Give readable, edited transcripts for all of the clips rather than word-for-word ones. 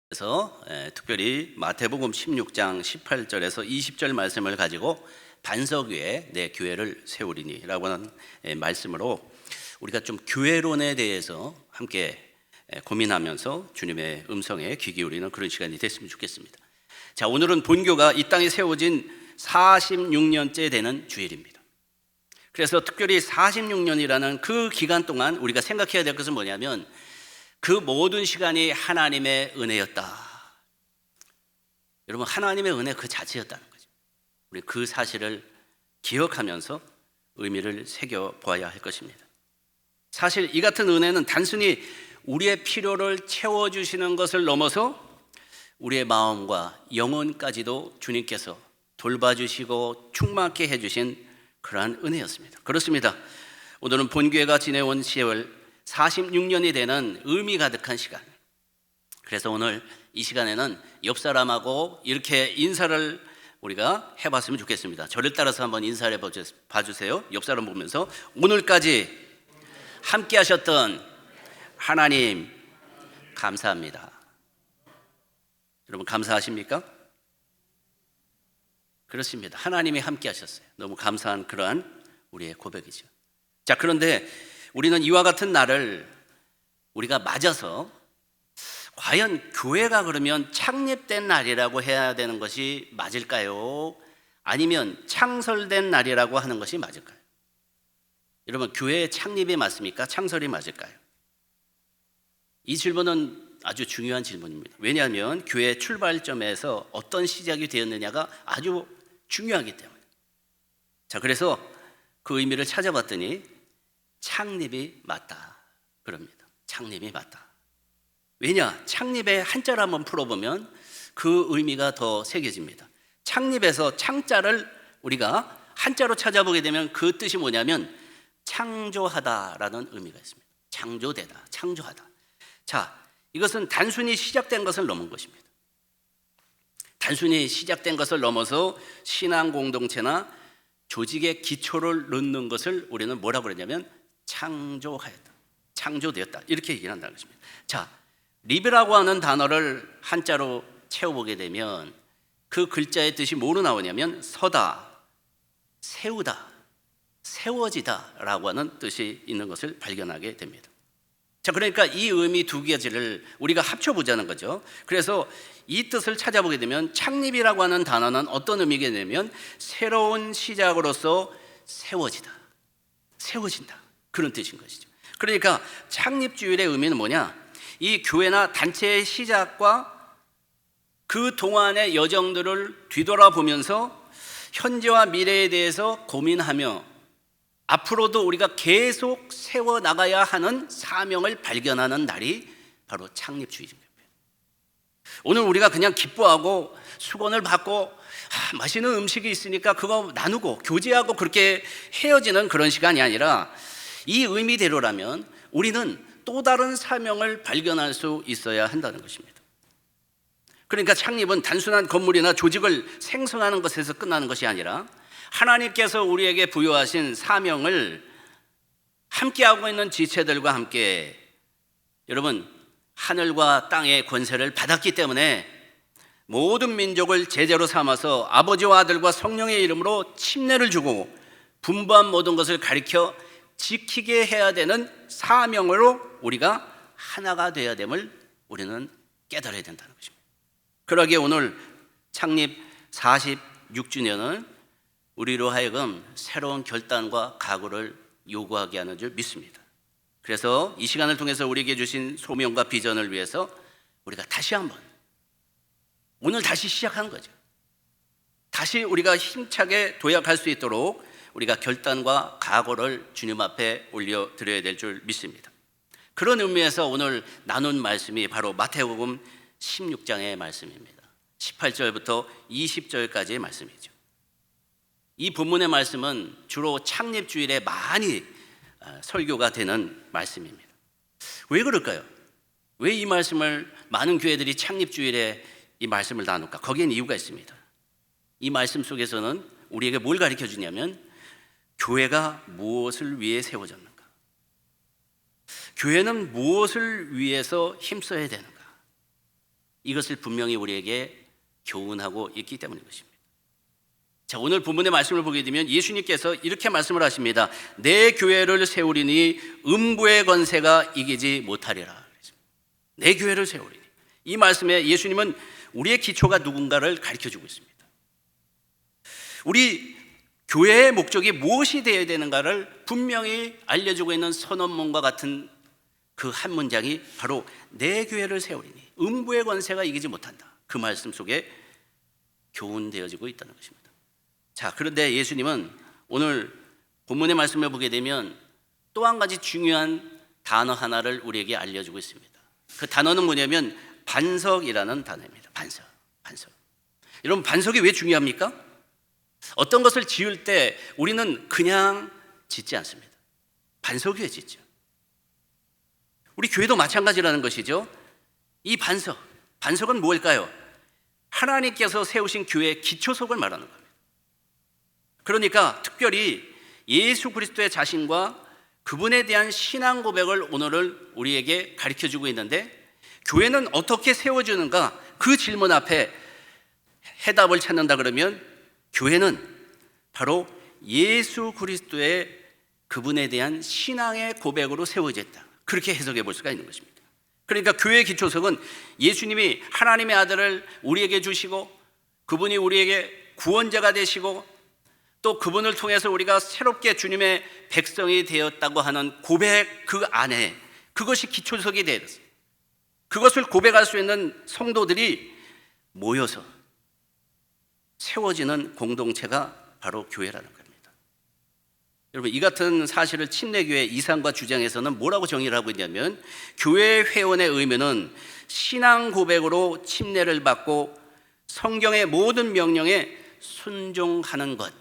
그래서 특별히 마태복음 16장 18절에서 20절 말씀을 가지고 반석 위에 내 교회를 세우리니라고 하는 말씀으로 우리가 좀 교회론에 대해서 함께 고민하면서 주님의 음성에 귀 기울이는 그런 시간이 됐으면 좋겠습니다. 자, 오늘은 본교가 이 땅에 세워진 46년째 되는 주일입니다. 그래서 특별히 46년이라는 그 기간 동안 우리가 생각해야 될 것은 뭐냐면 그 모든 시간이 하나님의 은혜였다. 여러분, 하나님의 은혜 그 자체였다는 거죠. 우리 그 사실을 기억하면서 의미를 새겨보아야 할 것입니다. 사실 이 같은 은혜는 단순히 우리의 필요를 채워주시는 것을 넘어서 우리의 마음과 영혼까지도 주님께서 돌봐주시고 충만케 해주신 그러한 은혜였습니다. 그렇습니다. 오늘은 본교회가 지내온 시월 46년이 되는 의미 가득한 시간. 그래서 오늘 이 시간에는 옆 사람하고 이렇게 인사를 우리가 해봤으면 좋겠습니다. 저를 따라서 한번 인사를 봐주세요. 옆 사람 보면서 오늘까지 함께 하셨던 하나님 감사합니다. 여러분 감사하십니까? 그렇습니다. 하나님이 함께 하셨어요. 너무 감사한 그러한 우리의 고백이죠. 자, 그런데 우리는 이와 같은 날을 우리가 맞아서 과연 교회가 그러면 창립된 날이라고 해야 되는 것이 맞을까요? 아니면 창설된 날이라고 하는 것이 맞을까요? 여러분, 교회의 창립이 맞습니까? 창설이 맞을까요? 이 질문은 아주 중요한 질문입니다. 왜냐하면 교회의 출발점에서 어떤 시작이 되었느냐가 아주 중요하기 때문에. 자, 그래서 그 의미를 찾아봤더니 창립이 맞다 그럽니다. 창립이 맞다. 왜냐? 창립의 한자를 한번 풀어보면 그 의미가 더 새겨집니다. 창립에서 창자를 우리가 한자로 찾아보게 되면 그 뜻이 뭐냐면 창조하다라는 의미가 있습니다. 창조되다, 창조하다. 자, 이것은 단순히 시작된 것을 넘은 것입니다. 단순히 시작된 것을 넘어서 신앙 공동체나 조직의 기초를 넣는 것을 우리는 뭐라고 그러냐면 창조하였다, 창조되었다 이렇게 얘기를 한다는 것입니다. 자, 리브라고 하는 단어를 한자로 채워보게 되면 그 글자의 뜻이 뭐로 나오냐면 서다, 세우다, 세워지다 라고 하는 뜻이 있는 것을 발견하게 됩니다. 자, 그러니까 이 의미 두 가지를 우리가 합쳐보자는 거죠. 그래서 이 뜻을 찾아보게 되면 창립이라고 하는 단어는 어떤 의미겠냐면 새로운 시작으로서 세워지다, 세워진다 그런 뜻인 것이죠. 그러니까 창립주일의 의미는 뭐냐? 이 교회나 단체의 시작과 그 동안의 여정들을 뒤돌아보면서 현재와 미래에 대해서 고민하며 앞으로도 우리가 계속 세워나가야 하는 사명을 발견하는 날이 바로 창립주일입니다. 오늘 우리가 그냥 기뻐하고 수건을 받고 맛있는 음식이 있으니까 그거 나누고 교제하고 그렇게 헤어지는 그런 시간이 아니라 이 의미대로라면 우리는 또 다른 사명을 발견할 수 있어야 한다는 것입니다. 그러니까 창립은 단순한 건물이나 조직을 생성하는 것에서 끝나는 것이 아니라 하나님께서 우리에게 부여하신 사명을 함께하고 있는 지체들과 함께 여러분 하늘과 땅의 권세를 받았기 때문에 모든 민족을 제자로 삼아서 아버지와 아들과 성령의 이름으로 침례를 주고 분부한 모든 것을 가르쳐 지키게 해야 되는 사명으로 우리가 하나가 되어야 됨을 우리는 깨달아야 된다는 것입니다. 그러기에 오늘 창립 46주년은 우리로 하여금 새로운 결단과 각오를 요구하게 하는 줄 믿습니다. 그래서 이 시간을 통해서 우리에게 주신 소명과 비전을 위해서 우리가 다시 한번 오늘 다시 시작하는 거죠. 다시 우리가 힘차게 도약할 수 있도록 우리가 결단과 각오를 주님 앞에 올려드려야 될 줄 믿습니다. 그런 의미에서 오늘 나눈 말씀이 바로 마태복음 16장의 말씀입니다. 18절부터 20절까지의 말씀이죠. 이 본문의 말씀은 주로 창립주일에 많이 설교가 되는 말씀입니다. 왜 그럴까요? 왜 이 말씀을 많은 교회들이 창립주일에 이 말씀을 나눌까? 거기엔 이유가 있습니다. 이 말씀 속에서는 우리에게 뭘 가르쳐 주냐면 교회가 무엇을 위해 세워졌는가? 교회는 무엇을 위해서 힘써야 되는가? 이것을 분명히 우리에게 교훈하고 있기 때문인 것입니다. 자, 오늘 본문의 말씀을 보게 되면 예수님께서 이렇게 말씀을 하십니다. 내 교회를 세우리니 음부의 권세가 이기지 못하리라. 내 교회를 세우리니. 이 말씀에 예수님은 우리의 기초가 누군가를 가르쳐주고 있습니다. 우리 교회의 목적이 무엇이 되어야 되는가를 분명히 알려주고 있는 선언문과 같은 그 한 문장이 바로 내 교회를 세우리니 음부의 권세가 이기지 못한다. 그 말씀 속에 교훈되어지고 있다는 것입니다. 자, 그런데 예수님은 오늘 본문의 말씀을 보게 되면 또 한 가지 중요한 단어 하나를 우리에게 알려주고 있습니다. 그 단어는 뭐냐면 반석이라는 단어입니다. 반석. 여러분, 반석이 왜 중요합니까? 어떤 것을 지을 때 우리는 그냥 짓지 않습니다. 반석 위에 짓죠. 우리 교회도 마찬가지라는 것이죠. 이 반석은 뭘까요? 하나님께서 세우신 교회의 기초석을 말하는 겁니다. 그러니까 특별히 예수 그리스도의 자신과 그분에 대한 신앙 고백을 오늘을 우리에게 가르쳐주고 있는데, 교회는 어떻게 세워지는가? 그 질문 앞에 해답을 찾는다 그러면 교회는 바로 예수 그리스도의 그분에 대한 신앙의 고백으로 세워졌다. 그렇게 해석해 볼 수가 있는 것입니다. 그러니까 교회의 기초석은 예수님이 하나님의 아들을 우리에게 주시고 그분이 우리에게 구원자가 되시고 또 그분을 통해서 우리가 새롭게 주님의 백성이 되었다고 하는 고백, 그 안에 그것이 기초석이 되었어요. 그것을 고백할 수 있는 성도들이 모여서 세워지는 공동체가 바로 교회라는 겁니다. 여러분, 이 같은 사실을 침례교회 이상과 주장에서는 뭐라고 정의를 하고 있냐면, 교회 회원의 의무는 신앙 고백으로 침례를 받고 성경의 모든 명령에 순종하는 것,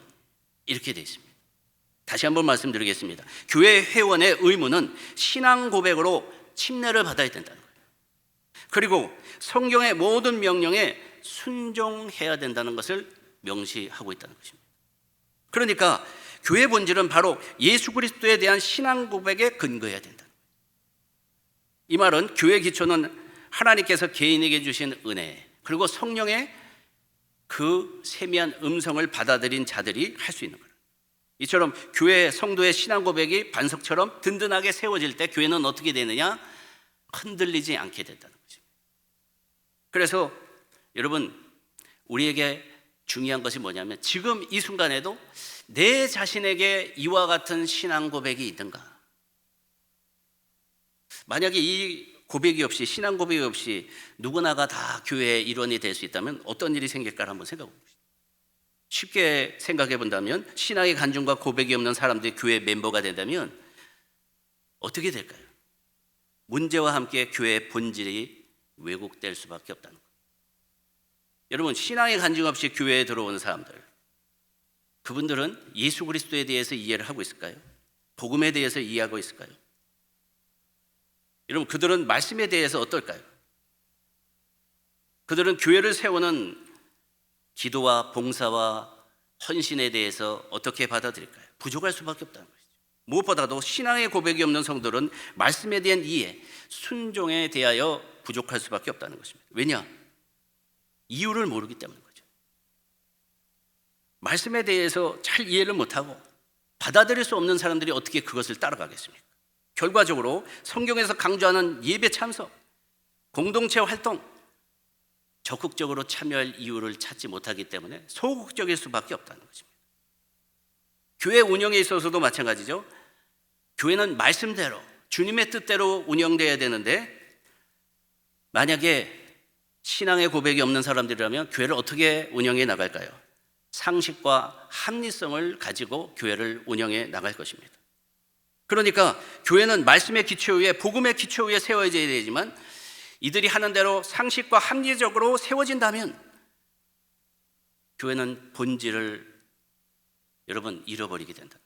이렇게 되어 있습니다. 다시 한번 말씀드리겠습니다. 교회 회원의 의무는 신앙 고백으로 침례를 받아야 된다는 거예요. 그리고 성경의 모든 명령에 순종해야 된다는 것을 명시하고 있다는 것입니다. 그러니까 교회 본질은 바로 예수 그리스도에 대한 신앙 고백에 근거해야 된다. 이 말은 교회 기초는 하나님께서 개인에게 주신 은혜, 그리고 성령의 그 세미한 음성을 받아들인 자들이 할 수 있는 거예요. 이처럼 교회 성도의 신앙 고백이 반석처럼 든든하게 세워질 때 교회는 어떻게 되느냐? 흔들리지 않게 된다는 거죠. 그래서 여러분, 우리에게 중요한 것이 뭐냐면 지금 이 순간에도 내 자신에게 이와 같은 신앙 고백이 있는가? 만약에 이 고백이 없이, 신앙 고백이 없이 누구나가 다 교회의 일원이 될 수 있다면 어떤 일이 생길까를 한번 생각해 봅시다. 쉽게 생각해 본다면, 신앙의 간증과 고백이 없는 사람들이 교회 멤버가 된다면 어떻게 될까요? 문제와 함께 교회의 본질이 왜곡될 수밖에 없다는 거예요. 여러분, 신앙의 간증 없이 교회에 들어오는 사람들, 그분들은 예수 그리스도에 대해서 이해를 하고 있을까요? 복음에 대해서 이해하고 있을까요? 여러분, 그들은 말씀에 대해서 어떨까요? 그들은 교회를 세우는 기도와 봉사와 헌신에 대해서 어떻게 받아들일까요? 부족할 수밖에 없다는 것이죠. 무엇보다도 신앙의 고백이 없는 성도들은 말씀에 대한 이해, 순종에 대하여 부족할 수밖에 없다는 것입니다. 왜냐? 이유를 모르기 때문인 거죠. 말씀에 대해서 잘 이해를 못하고 받아들일 수 없는 사람들이 어떻게 그것을 따라가겠습니까? 결과적으로 성경에서 강조하는 예배 참석, 공동체 활동, 적극적으로 참여할 이유를 찾지 못하기 때문에 소극적일 수밖에 없다는 것입니다. 교회 운영에 있어서도 마찬가지죠. 교회는 말씀대로, 주님의 뜻대로 운영돼야 되는데, 만약에 신앙의 고백이 없는 사람들이라면 교회를 어떻게 운영해 나갈까요? 상식과 합리성을 가지고 교회를 운영해 나갈 것입니다. 그러니까 교회는 말씀의 기초 위에, 복음의 기초 위에 세워져야 되지만, 이들이 하는 대로 상식과 합리적으로 세워진다면 교회는 본질을 여러분 잃어버리게 된다.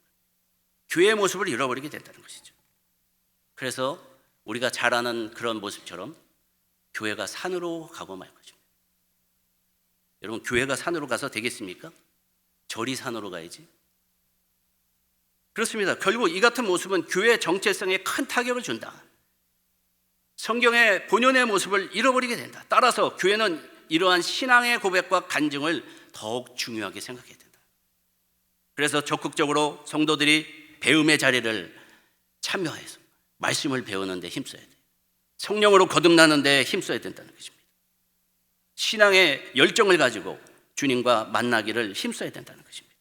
교회의 모습을 잃어버리게 된다는 것이죠. 그래서 우리가 잘 아는 그런 모습처럼 교회가 산으로 가고 말 것입니다. 여러분, 교회가 산으로 가서 되겠습니까? 절이 산으로 가야지. 그렇습니다. 결국 이 같은 모습은 교회의 정체성에 큰 타격을 준다. 성경의 본연의 모습을 잃어버리게 된다. 따라서 교회는 이러한 신앙의 고백과 간증을 더욱 중요하게 생각해야 된다. 그래서 적극적으로 성도들이 배움의 자리를 참여해서 말씀을 배우는 데 힘써야 돼요. 성령으로 거듭나는 데 힘써야 된다는 것입니다. 신앙의 열정을 가지고 주님과 만나기를 힘써야 된다는 것입니다.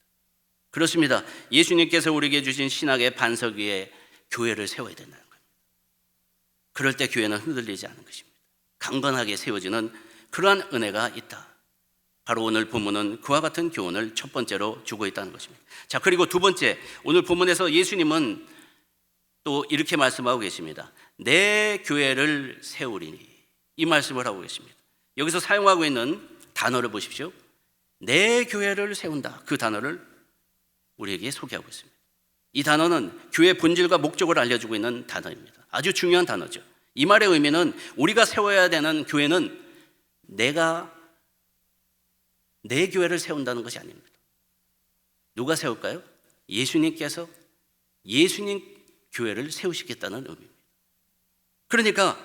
그렇습니다. 예수님께서 우리에게 주신 신학의 반석 위에 교회를 세워야 된다는 겁니다. 그럴 때 교회는 흔들리지 않는 것입니다. 강건하게 세워지는 그러한 은혜가 있다. 바로 오늘 본문은 그와 같은 교훈을 첫 번째로 주고 있다는 것입니다. 자, 그리고 두 번째, 오늘 본문에서 예수님은 또 이렇게 말씀하고 계십니다. 내 교회를 세우리니, 이 말씀을 하고 계십니다. 여기서 사용하고 있는 단어를 보십시오. 내 교회를 세운다, 그 단어를 우리에게 소개하고 있습니다. 이 단어는 교회의 본질과 목적을 알려주고 있는 단어입니다. 아주 중요한 단어죠. 이 말의 의미는 우리가 세워야 되는 교회는 내가 내 교회를 세운다는 것이 아닙니다. 누가 세울까요? 예수님께서 예수님 교회를 세우시겠다는 의미입니다. 그러니까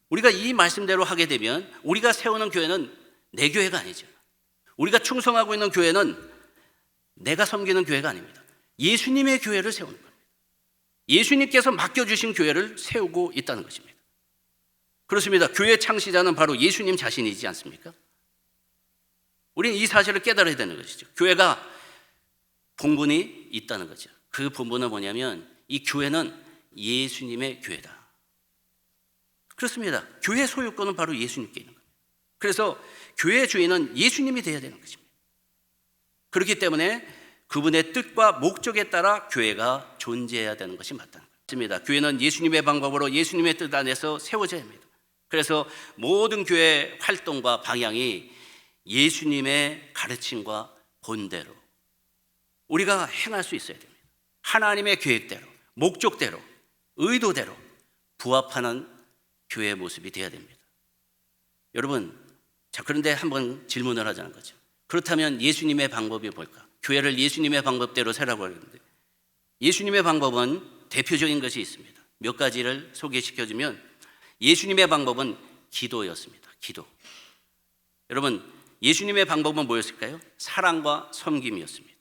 우리가 이 말씀대로 하게 되면 우리가 세우는 교회는 내 교회가 아니죠. 우리가 충성하고 있는 교회는 내가 섬기는 교회가 아닙니다. 예수님의 교회를 세우는 겁니다. 예수님께서 맡겨주신 교회를 세우고 있다는 것입니다. 그렇습니다. 교회 창시자는 바로 예수님 자신이지 않습니까? 우리는 이 사실을 깨달아야 되는 것이죠. 교회가 본분이 있다는 거죠. 그 본분은 뭐냐면 이 교회는 예수님의 교회다. 그렇습니다. 교회 소유권은 바로 예수님께 있는 겁니다. 그래서 교회의 주인은 예수님이 되어야 되는 것입니다. 그렇기 때문에 그분의 뜻과 목적에 따라 교회가 존재해야 되는 것이 맞습니다. 교회는 예수님의 방법으로 예수님의 뜻 안에서 세워져야 합니다. 그래서 모든 교회의 활동과 방향이 예수님의 가르침과 본대로 우리가 행할 수 있어야 됩니다. 하나님의 계획대로, 목적대로, 의도대로 부합하는 교회의 모습이 되어야 됩니다. 여러분, 자, 그런데 한번 질문을 하자는 거죠. 그렇다면 예수님의 방법이 뭘까? 교회를 예수님의 방법대로 세라고 하는데 예수님의 방법은 대표적인 것이 있습니다. 몇 가지를 소개시켜주면 예수님의 방법은 기도였습니다. 기도. 여러분, 예수님의 방법은 뭐였을까요? 사랑과 섬김이었습니다.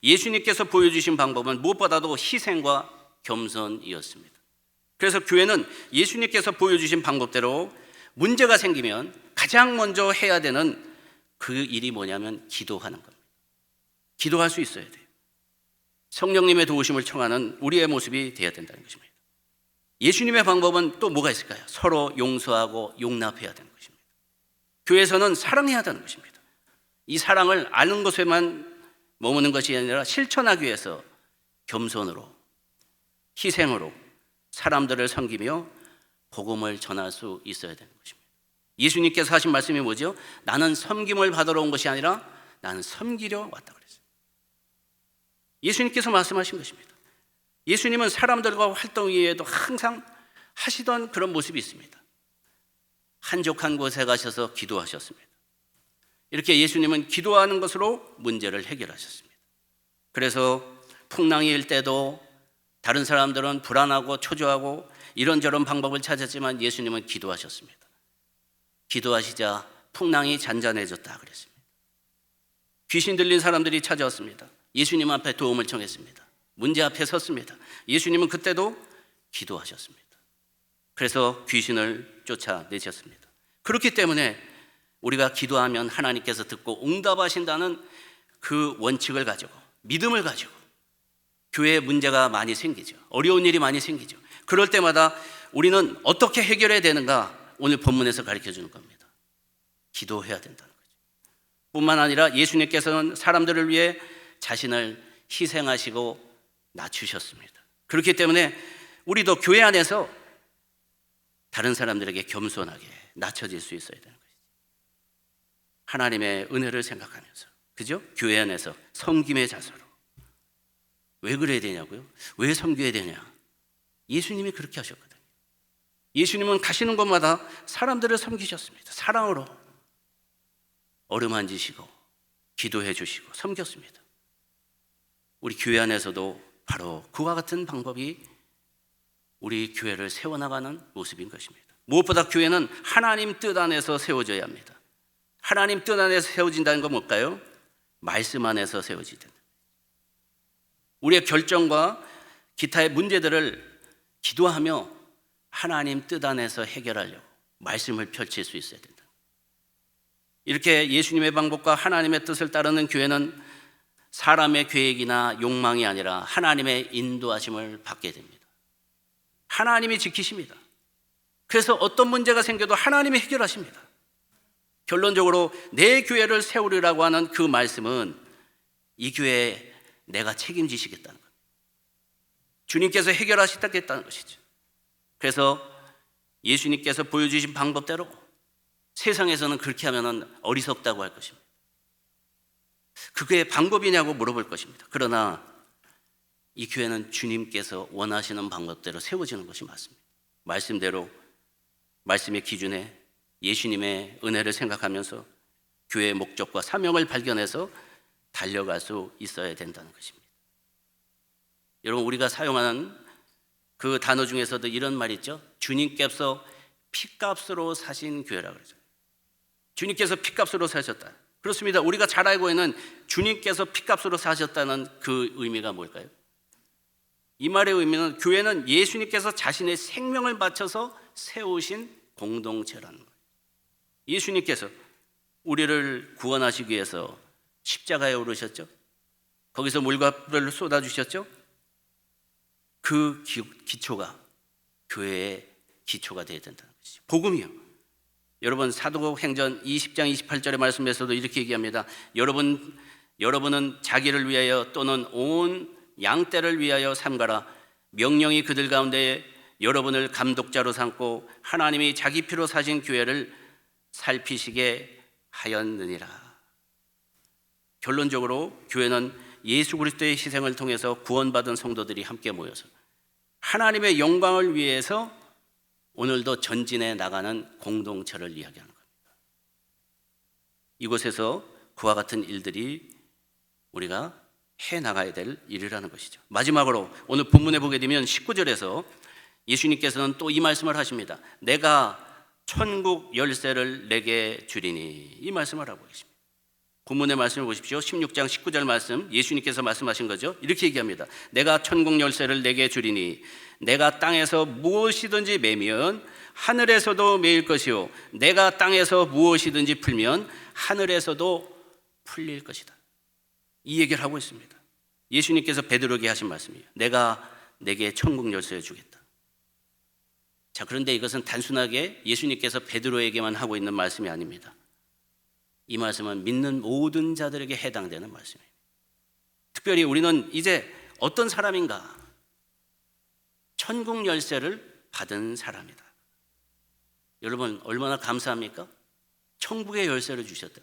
예수님께서 보여주신 방법은 무엇보다도 희생과 겸손이었습니다. 그래서 교회는 예수님께서 보여주신 방법대로 문제가 생기면 가장 먼저 해야 되는 그 일이 뭐냐면 기도하는 겁니다. 기도할 수 있어야 돼요. 성령님의 도우심을 청하는 우리의 모습이 되어야 된다는 것입니다. 예수님의 방법은 또 뭐가 있을까요? 서로 용서하고 용납해야 되는 것입니다. 교회에서는 사랑해야 하는 것입니다. 이 사랑을 아는 것에만 머무는 것이 아니라 실천하기 위해서 겸손으로, 희생으로 사람들을 섬기며 복음을 전할 수 있어야 되는 것입니다. 예수님께서 하신 말씀이 뭐죠? 나는 섬김을 받으러 온 것이 아니라 나는 섬기려 왔다 그랬어요. 예수님께서 말씀하신 것입니다. 예수님은 사람들과 활동 이외에도 항상 하시던 그런 모습이 있습니다. 한적한 곳에 가셔서 기도하셨습니다. 이렇게 예수님은 기도하는 것으로 문제를 해결하셨습니다. 그래서 풍랑이 일 때도 다른 사람들은 불안하고 초조하고 이런저런 방법을 찾았지만 예수님은 기도하셨습니다. 기도하시자 풍랑이 잔잔해졌다 그랬습니다. 귀신 들린 사람들이 찾아왔습니다. 예수님 앞에 도움을 청했습니다. 문제 앞에 섰습니다. 예수님은 그때도 기도하셨습니다. 그래서 귀신을 쫓아내셨습니다. 그렇기 때문에 우리가 기도하면 하나님께서 듣고 응답하신다는 그 원칙을 가지고 믿음을 가지고 교회에 문제가 많이 생기죠. 어려운 일이 많이 생기죠. 그럴 때마다 우리는 어떻게 해결해야 되는가 오늘 본문에서 가르쳐 주는 겁니다. 기도해야 된다는 거죠. 뿐만 아니라 예수님께서는 사람들을 위해 자신을 희생하시고 낮추셨습니다. 그렇기 때문에 우리도 교회 안에서 다른 사람들에게 겸손하게 낮춰질 수 있어야 되는 것이죠. 하나님의 은혜를 생각하면서, 그죠? 교회 안에서 섬김의 자세로. 왜 그래야 되냐고요? 왜 섬겨야 되냐? 예수님이 그렇게 하셨거든요. 예수님은 가시는 곳마다 사람들을 섬기셨습니다. 사랑으로 어루만지시고 기도해 주시고 섬겼습니다. 우리 교회 안에서도 바로 그와 같은 방법이 우리 교회를 세워나가는 모습인 것입니다. 무엇보다 교회는 하나님 뜻 안에서 세워져야 합니다. 하나님 뜻 안에서 세워진다는 건 뭘까요? 말씀 안에서 세워지야 된다. 우리의 결정과 기타의 문제들을 기도하며 하나님 뜻 안에서 해결하려고 말씀을 펼칠 수 있어야 된다. 이렇게 예수님의 방법과 하나님의 뜻을 따르는 교회는 사람의 계획이나 욕망이 아니라 하나님의 인도하심을 받게 됩니다. 하나님이 지키십니다. 그래서 어떤 문제가 생겨도 하나님이 해결하십니다. 결론적으로 내 교회를 세우리라고 하는 그 말씀은 이 교회에 내가 책임지시겠다는 겁니다. 주님께서 해결하시겠다는 것이죠. 그래서 예수님께서 보여주신 방법대로 세상에서는 그렇게 하면 어리석다고 할 것입니다. 그게 방법이냐고 물어볼 것입니다. 그러나 이 교회는 주님께서 원하시는 방법대로 세워지는 것이 맞습니다. 말씀대로 말씀의 기준에 예수님의 은혜를 생각하면서 교회의 목적과 사명을 발견해서 달려갈 수 있어야 된다는 것입니다. 여러분, 우리가 사용하는 그 단어 중에서도 이런 말이 있죠. 주님께서 피값으로 사신 교회라고 그러죠. 주님께서 피값으로 사셨다. 그렇습니다. 우리가 잘 알고 있는 주님께서 피값으로 사셨다는 그 의미가 뭘까요? 이 말의 의미는 교회는 예수님께서 자신의 생명을 바쳐서 세우신 공동체라는 거예요. 예수님께서 우리를 구원하시기 위해서 십자가에 오르셨죠. 거기서 물과 불을 쏟아주셨죠. 그 기초가 교회의 기초가 되어야 된다는 것이죠. 복음이요. 여러분, 사도행전 20장 28절의 말씀에서도 이렇게 얘기합니다. 여러분은 자기를 위하여 또는 온 양떼를 위하여 삼가라. 명령이 그들 가운데 여러분을 감독자로 삼고 하나님이 자기 피로 사신 교회를 살피시게 하였느니라. 결론적으로 교회는 예수 그리스도의 희생을 통해서 구원받은 성도들이 함께 모여서 하나님의 영광을 위해서 오늘도 전진해 나가는 공동체를 이야기하는 겁니다. 이곳에서 그와 같은 일들이 우리가 해나가야 될 일이라는 것이죠. 마지막으로 오늘 본문에 보게 되면 19절에서 예수님께서는 또 이 말씀을 하십니다. 내가 천국 열쇠를 내게 주리니, 이 말씀을 하고 계십니다. 본문의 말씀을 보십시오. 16장 19절 말씀, 예수님께서 말씀하신 거죠. 이렇게 얘기합니다. 내가 천국 열쇠를 내게 주리니 내가 땅에서 무엇이든지 매면 하늘에서도 매일 것이요 내가 땅에서 무엇이든지 풀면 하늘에서도 풀릴 것이다. 이 얘기를 하고 있습니다. 예수님께서 베드로에게 하신 말씀이에요. 내가 내게 천국 열쇠를 주겠다. 자, 그런데 이것은 단순하게 예수님께서 베드로에게만 하고 있는 말씀이 아닙니다. 이 말씀은 믿는 모든 자들에게 해당되는 말씀입니다. 특별히 우리는 이제 어떤 사람인가? 천국 열쇠를 받은 사람이다. 여러분, 얼마나 감사합니까? 천국의 열쇠를 주셨다.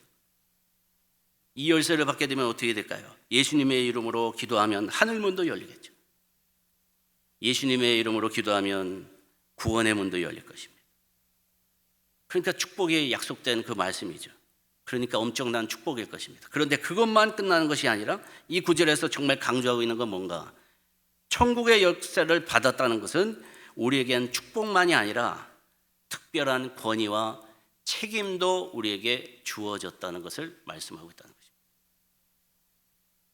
이 열쇠를 받게 되면 어떻게 될까요? 예수님의 이름으로 기도하면 하늘문도 열리겠죠. 예수님의 이름으로 기도하면 구원의 문도 열릴 것입니다. 그러니까 축복이 약속된 그 말씀이죠. 그러니까 엄청난 축복일 것입니다. 그런데 그것만 끝나는 것이 아니라 이 구절에서 정말 강조하고 있는 건 뭔가, 천국의 열쇠를 받았다는 것은 우리에겐 축복만이 아니라 특별한 권위와 책임도 우리에게 주어졌다는 것을 말씀하고 있다는 것입니다.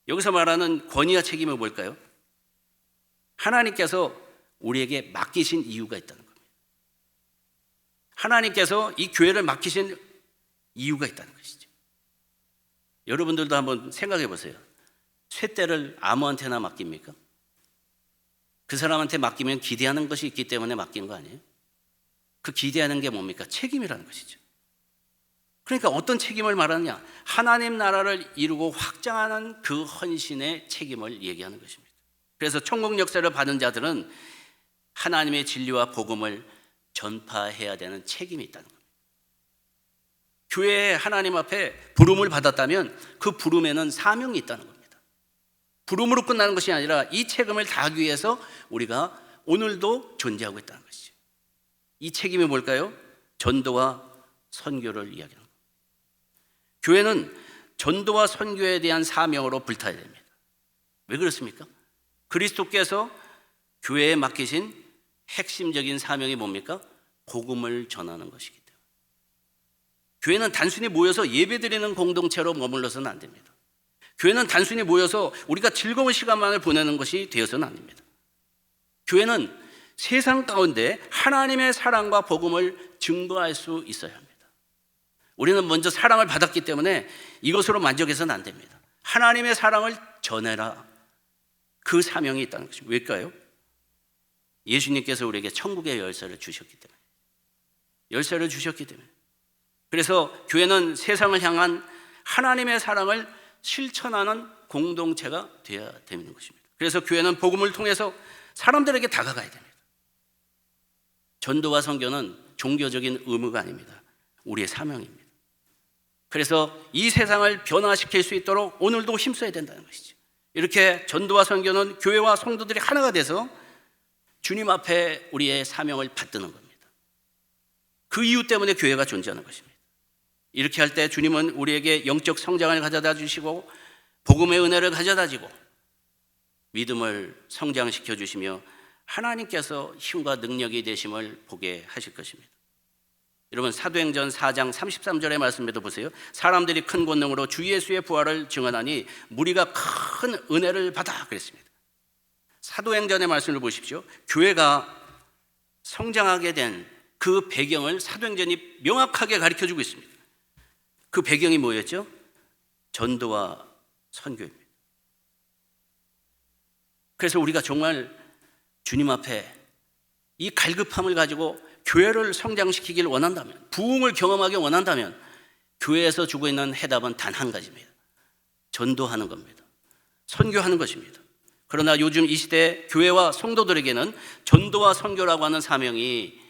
여기서 말하는 권위와 책임은 뭘까요? 하나님께서 우리에게 맡기신 이유가 있다는 겁니다. 하나님께서 이 교회를 맡기신 이유가 있다는 것이죠. 여러분들도 한번 생각해 보세요. 쇠대를 아무한테나 맡깁니까? 그 사람한테 맡기면 기대하는 것이 있기 때문에 맡긴 거 아니에요? 그 기대하는 게 뭡니까? 책임이라는 것이죠. 그러니까 어떤 책임을 말하느냐? 하나님 나라를 이루고 확장하는 그 헌신의 책임을 얘기하는 것입니다. 그래서 천국 역사를 받은 자들은 하나님의 진리와 복음을 전파해야 되는 책임이 있다는 겁니다. 교회에 하나님 앞에 부름을 받았다면 그 부름에는 사명이 있다는 겁니다. 부름으로 끝나는 것이 아니라 이 책임을 다하기 위해서 우리가 오늘도 존재하고 있다는 것이죠. 이 책임이 뭘까요? 전도와 선교를 이야기하는 겁니다. 교회는 전도와 선교에 대한 사명으로 불타야 됩니다. 왜 그렇습니까? 그리스도께서 교회에 맡기신 핵심적인 사명이 뭡니까? 복음을 전하는 것이기 때문에 교회는 단순히 모여서 예배드리는 공동체로 머물러서는 안 됩니다. 교회는 단순히 모여서 우리가 즐거운 시간만을 보내는 것이 되어서는 안 됩니다. 교회는 세상 가운데 하나님의 사랑과 복음을 증거할 수 있어야 합니다. 우리는 먼저 사랑을 받았기 때문에 이것으로 만족해서는 안 됩니다. 하나님의 사랑을 전해라. 그 사명이 있다는 것입니다. 왜일까요? 예수님께서 우리에게 천국의 열쇠를 주셨기 때문에. 열쇠를 주셨기 때문에. 그래서 교회는 세상을 향한 하나님의 사랑을 실천하는 공동체가 되어야 되는 것입니다. 그래서 교회는 복음을 통해서 사람들에게 다가가야 됩니다. 전도와 선교는 종교적인 의무가 아닙니다. 우리의 사명입니다. 그래서 이 세상을 변화시킬 수 있도록 오늘도 힘써야 된다는 것이죠. 이렇게 전도와 선교는 교회와 성도들이 하나가 돼서 주님 앞에 우리의 사명을 받드는 겁니다. 그 이유 때문에 교회가 존재하는 것입니다. 이렇게 할 때 주님은 우리에게 영적 성장을 가져다 주시고 복음의 은혜를 가져다 주고 믿음을 성장시켜 주시며 하나님께서 힘과 능력이 되심을 보게 하실 것입니다. 여러분 사도행전 4장 33절의 말씀에도 보세요. 사람들이 큰 권능으로 주 예수의 부활을 증언하니 무리가 큰 은혜를 받아 그랬습니다. 사도행전의 말씀을 보십시오. 교회가 성장하게 된 그 배경을 사도행전이 명확하게 가르쳐주고 있습니다. 그 배경이 뭐였죠? 전도와 선교입니다. 그래서 우리가 정말 주님 앞에 이 갈급함을 가지고 교회를 성장시키길 원한다면, 부흥을 경험하기 원한다면 교회에서 주고 있는 해답은 단 한 가지입니다. 전도하는 겁니다. 선교하는 것입니다. 그러나 요즘 이 시대 교회와 성도들에게는 전도와 선교라고 하는 사명이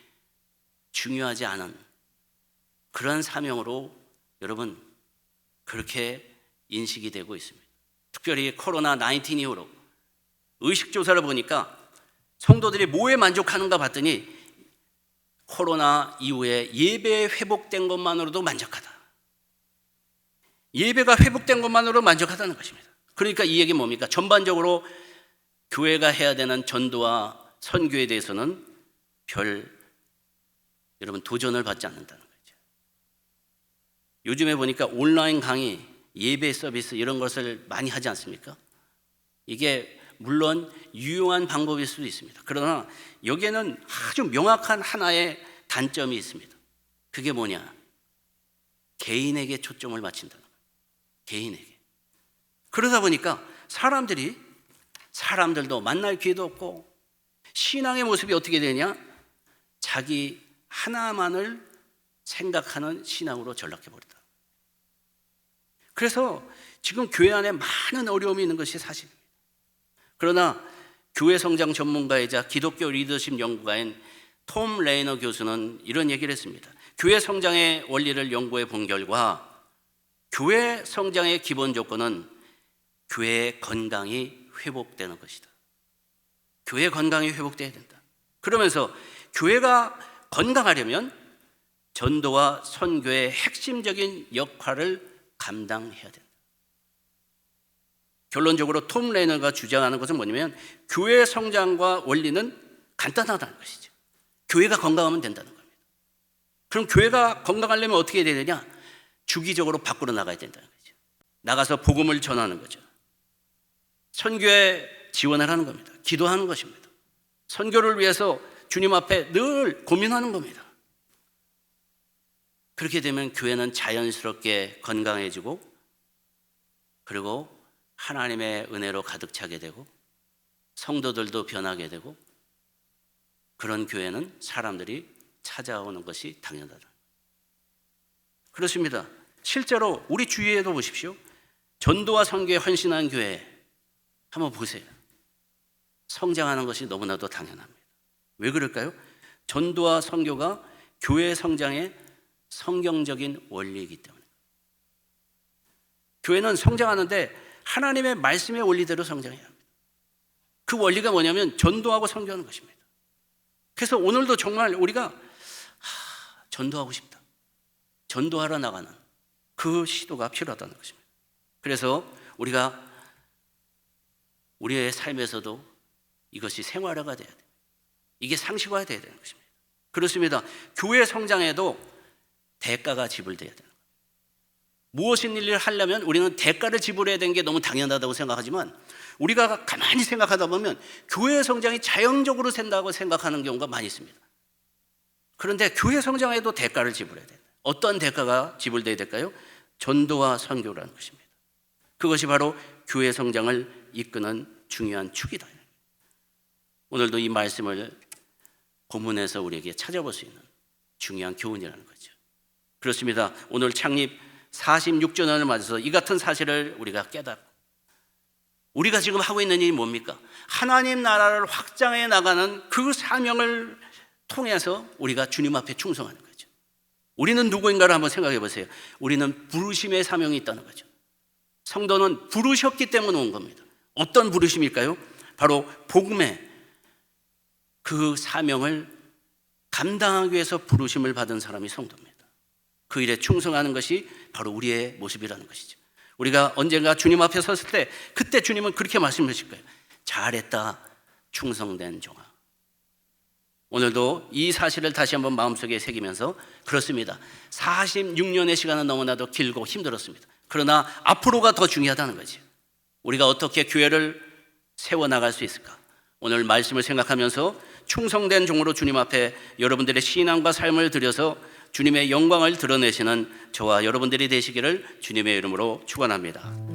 중요하지 않은 그런 사명으로 여러분 그렇게 인식이 되고 있습니다. 특별히 코로나19 이후로 의식조사를 보니까 성도들이 뭐에 만족하는가 봤더니 코로나 이후에 예배 회복된 것만으로도 만족하다. 예배가 회복된 것만으로 만족하다는 것입니다. 그러니까 이 얘기는 뭡니까? 전반적으로 교회가 해야 되는 전도와 선교에 대해서는 여러분 도전을 받지 않는다는 거죠. 요즘에 보니까 온라인 강의, 예배 서비스 이런 것을 많이 하지 않습니까? 이게 물론 유용한 방법일 수도 있습니다. 그러나 여기에는 아주 명확한 하나의 단점이 있습니다. 그게 뭐냐? 개인에게 초점을 맞춘다는 거예요. 개인에게. 그러다 보니까 사람들도 만날 기회도 없고 신앙의 모습이 어떻게 되냐? 자기 하나만을 생각하는 신앙으로 전락해버린다. 그래서 지금 교회 안에 많은 어려움이 있는 것이 사실입니다. 그러나 교회 성장 전문가이자 기독교 리더십 연구가인 톰 레이너 교수는 이런 얘기를 했습니다. 교회 성장의 원리를 연구해 본 결과 교회 성장의 기본 조건은 교회의 건강이 회복되는 것이다. 교회 건강이 회복돼야 된다. 그러면서 교회가 건강하려면 전도와 선교의 핵심적인 역할을 감당해야 된다. 결론적으로 톰 레이너가 주장하는 것은 뭐냐면 교회 성장과 원리는 간단하다는 것이죠. 교회가 건강하면 된다는 겁니다. 그럼 교회가 건강하려면 어떻게 해야 되느냐? 주기적으로 밖으로 나가야 된다는 거죠. 나가서 복음을 전하는 거죠. 선교에 지원을 하는 겁니다. 기도하는 것입니다. 선교를 위해서 주님 앞에 늘 고민하는 겁니다. 그렇게 되면 교회는 자연스럽게 건강해지고 그리고 하나님의 은혜로 가득 차게 되고 성도들도 변하게 되고 그런 교회는 사람들이 찾아오는 것이 당연하다. 그렇습니다. 실제로 우리 주위에도 보십시오. 전도와 선교에 헌신한 교회 한번 보세요. 성장하는 것이 너무나도 당연합니다. 왜 그럴까요? 전도와 선교가 교회 성장의 성경적인 원리이기 때문에. 교회는 성장하는데 하나님의 말씀의 원리대로 성장해야 합니다. 그 원리가 뭐냐면 전도하고 선교하는 것입니다. 그래서 오늘도 정말 우리가 전도하고 싶다. 전도하러 나가는 그 시도가 필요하다는 것입니다. 그래서 우리가 우리의 삶에서도 이것이 생활화가 돼야 돼요. 이게 상식화가 돼야 되는 것입니다. 그렇습니다. 교회 성장에도 대가가 지불돼야 돼요. 무엇인 일을 하려면 우리는 대가를 지불해야 되는 게 너무 당연하다고 생각하지만 우리가 가만히 생각하다 보면 교회 성장이 자연적으로 된다고 생각하는 경우가 많이 있습니다. 그런데 교회 성장에도 대가를 지불해야 돼요. 어떤 대가가 지불돼야 될까요? 전도와 선교라는 것입니다. 그것이 바로 교회 성장을 이끄는 중요한 축이다. 오늘도 이 말씀을 본문에서 우리에게 찾아볼 수 있는 중요한 교훈이라는 거죠. 그렇습니다. 오늘 창립 46주년을 맞아서 이 같은 사실을 우리가 깨닫고 우리가 지금 하고 있는 일이 뭡니까? 하나님 나라를 확장해 나가는 그 사명을 통해서 우리가 주님 앞에 충성하는 거죠. 우리는 누구인가를 한번 생각해 보세요. 우리는 부르심의 사명이 있다는 거죠. 성도는 부르셨기 때문에 온 겁니다. 어떤 부르심일까요? 바로 복음의 그 사명을 감당하기 위해서 부르심을 받은 사람이 성도입니다. 그 일에 충성하는 것이 바로 우리의 모습이라는 것이죠. 우리가 언젠가 주님 앞에 섰을 때 그때 주님은 그렇게 말씀하실 거예요. 잘했다 충성된 종아. 오늘도 이 사실을 다시 한번 마음속에 새기면서 그렇습니다. 46년의 시간은 너무나도 길고 힘들었습니다. 그러나 앞으로가 더 중요하다는 거죠. 우리가 어떻게 교회를 세워나갈 수 있을까? 오늘 말씀을 생각하면서 충성된 종으로 주님 앞에 여러분들의 신앙과 삶을 드려서 주님의 영광을 드러내시는 저와 여러분들이 되시기를 주님의 이름으로 축원합니다.